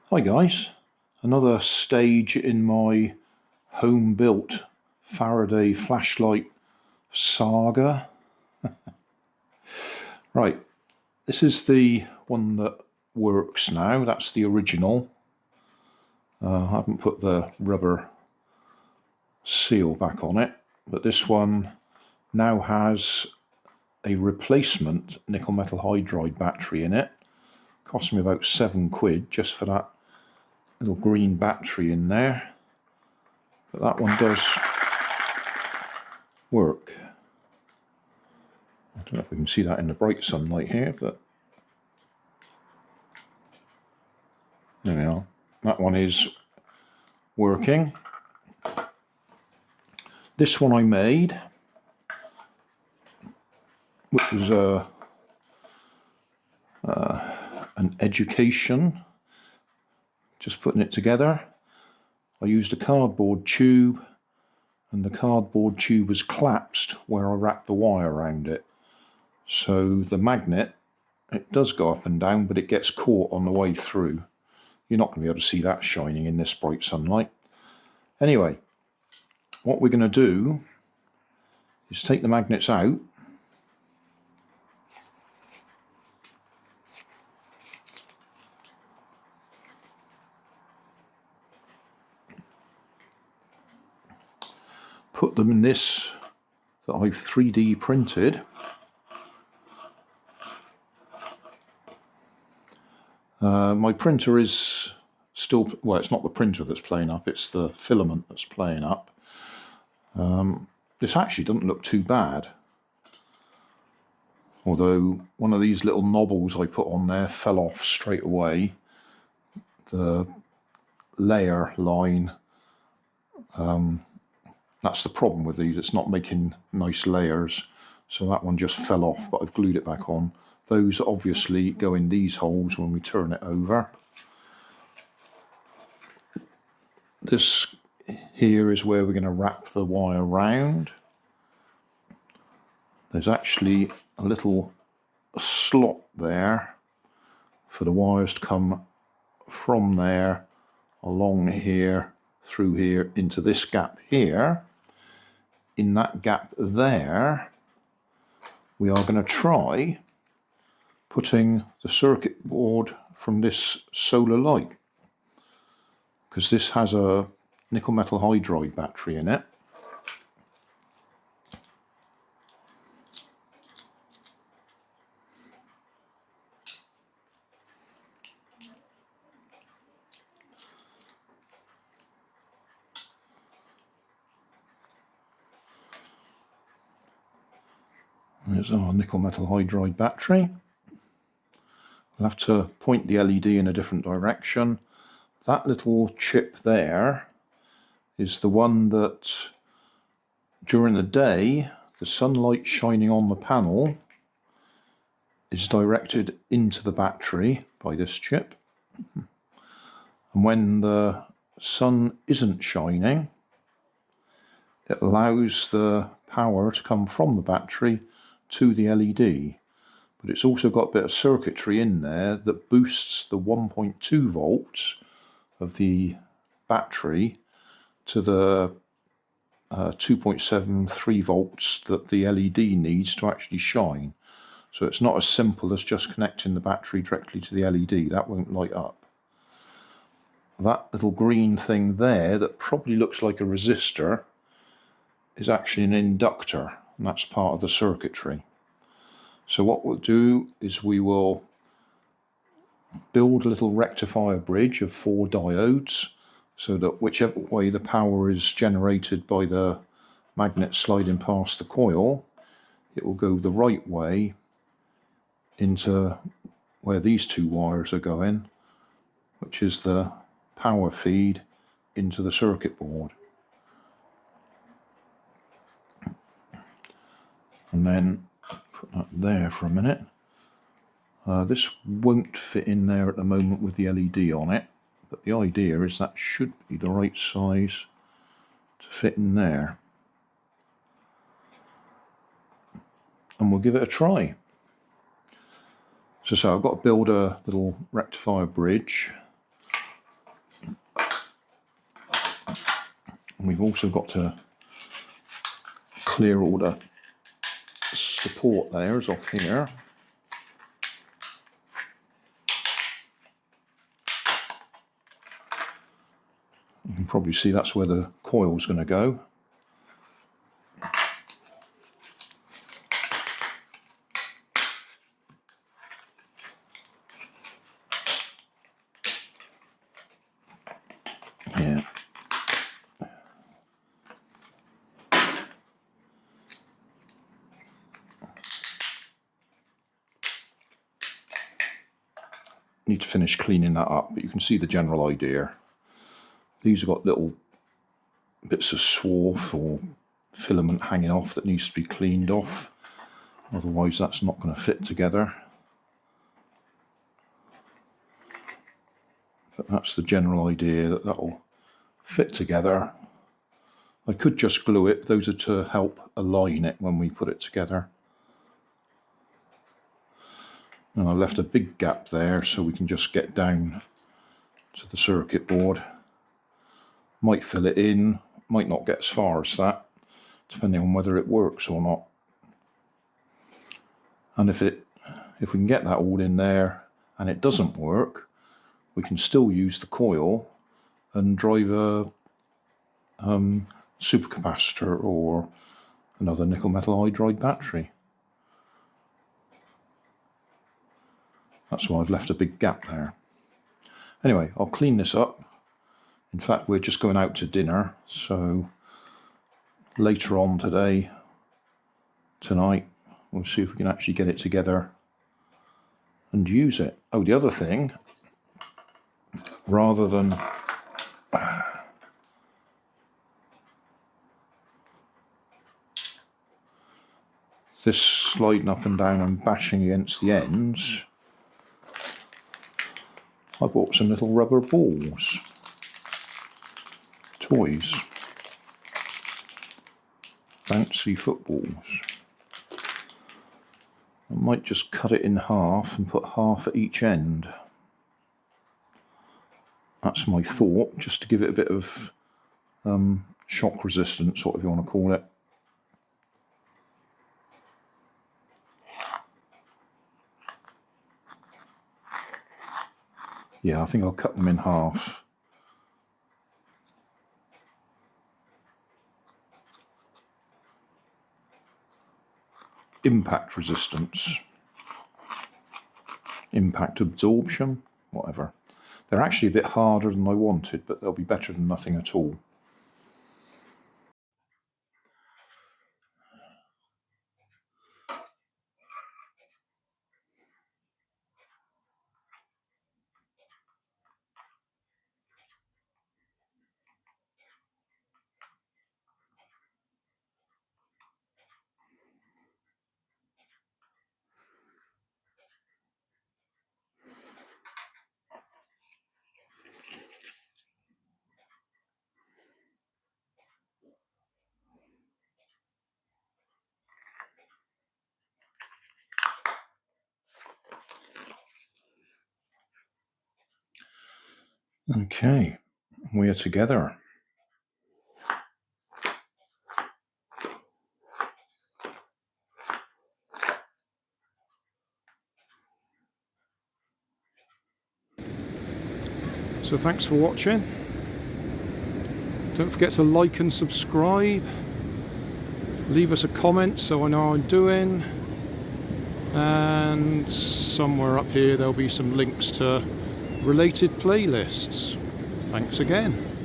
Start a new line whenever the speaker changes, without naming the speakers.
Hi guys, another stage in my home-built Faraday flashlight saga. Right, this is the one that works now. That's the original. I haven't put the rubber seal back on it, but this one now has a replacement nickel metal hydride battery in it. Cost me about £7 just for that little green battery in there. But that one does work. I don't know if we can see that in the bright sunlight here, but there we are. That one is working. This one I made, which was an education, just putting it together. I used a cardboard tube, and the cardboard tube was collapsed where I wrapped the wire around it. So the magnet, it does go up and down, but it gets caught on the way through. You're not going to be able to see that shining in this bright sunlight. Anyway, what we're going to do is take the magnets out. Put them in this that I've 3D printed. My printer is still, well, it's not the printer that's playing up, it's the filament that's playing up. This actually doesn't look too bad. Although one of these little knobbles I put on there fell off straight away. The layer line, that's the problem with these, it's not making nice layers. So that one just fell off, but I've glued it back on. Those obviously go in these holes when we turn it over. This here is where we're going to wrap the wire round. There's actually a little slot there for the wires to come from there along here, through here, into this gap here. In that gap there, we are going to try putting the circuit board from this solar light, because this has a nickel metal hydride battery in it. There's our nickel metal hydride battery. I'll have to point the LED in a different direction. That little chip there is the one that during the day, the sunlight shining on the panel is directed into the battery by this chip. And when the sun isn't shining, it allows the power to come from the battery to the LED. But it's also got a bit of circuitry in there that boosts the 1.2 volts of the battery to the 2.73 volts that the LED needs to actually shine. So it's not as simple as just connecting the battery directly to the LED. That won't light up. That little green thing there that probably looks like a resistor is actually an inductor, and that's part of the circuitry. So what we'll do is we will build a little rectifier bridge of 4 diodes, so that whichever way the power is generated by the magnet sliding past the coil, it will go the right way into where these 2 wires are going, which is the power feed into the circuit board. And then put that there for a minute. This won't fit in there at the moment with the LED on it, but the idea is that should be the right size to fit in there. And we'll give it a try. So I've got to build a little rectifier bridge. And we've also got to clear all the support layers off here. You can probably see that's where the coil's going to go. Yeah. Need to finish cleaning that up, but you can see the general idea. These have got little bits of swarf or filament hanging off that needs to be cleaned off, otherwise that's not going to fit together. But that's the general idea, that that'll fit together. I could just glue it, those are to help align it when we put it together. And I left a big gap there so we can just get down to the circuit board. Might fill it in, might not get as far as that, depending on whether it works or not. And if we can get that all in there and it doesn't work, we can still use the coil and drive a supercapacitor or another nickel metal hydride battery. That's why I've left a big gap there. Anyway, I'll clean this up. In fact, we're just going out to dinner, so later on tonight, we'll see if we can actually get it together and use it. Oh, the other thing, rather than this sliding up and down and bashing against the ends, I bought some little rubber balls, toys, bouncy footballs. I might just cut it in half and put half at each end. That's my thought, just to give it a bit of shock resistance, whatever you want to call it. Yeah, I think I'll cut them in half. Impact resistance, impact absorption, whatever. They're actually a bit harder than I wanted, but they'll be better than nothing at all. Okay, we are together. So thanks for watching. Don't forget to like and subscribe. Leave us a comment so I know how I'm doing. And somewhere up here there'll be some links to related playlists. Thanks again.